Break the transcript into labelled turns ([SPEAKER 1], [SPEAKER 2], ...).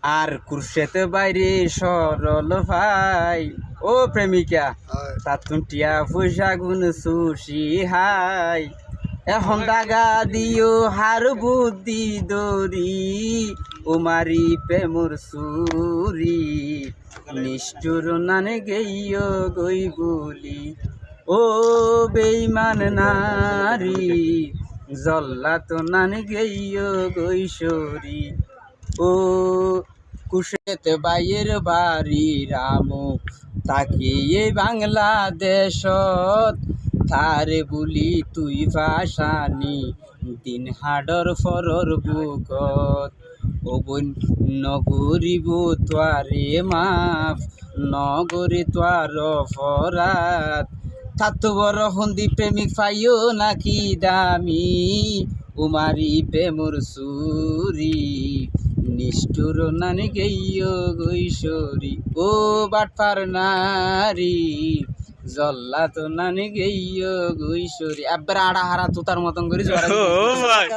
[SPEAKER 1] আর কুরশেতে বাইরে সরল ভাই ও প্রেমিকা তাতুন টিয়া পয়সা গুন সুশি হাই এখন দাগা দিও হার বুদ্ধি দরি উমারি প্রেমর সুরি নিষ্ঠুর নানে গেইয় গই বলি ও বেইমান নারী জল্লা তো নানে গেইয় গৈশরী ও কুশেত বাইয়ের বাড়ি রামু তাকে এই বাংলাদেশত তারে বুলি তুই ভাষানি দিন হাডর ফরর বুকত ও বন নগরিব তোয়ারে মাফ নগরে তোয়ার ফরাত থাতো বড় হন্দি প্রেমিক পাইও নাকি দামি উমারি প্রেমর সুরি নিষ্ঠুর নানি গেইয় গৈশরী ও বাটপার নারী জল্লা তো নানি গেইয় গৈশরী একবার আড়া হারা তো তার মতন করে
[SPEAKER 2] ও ভাই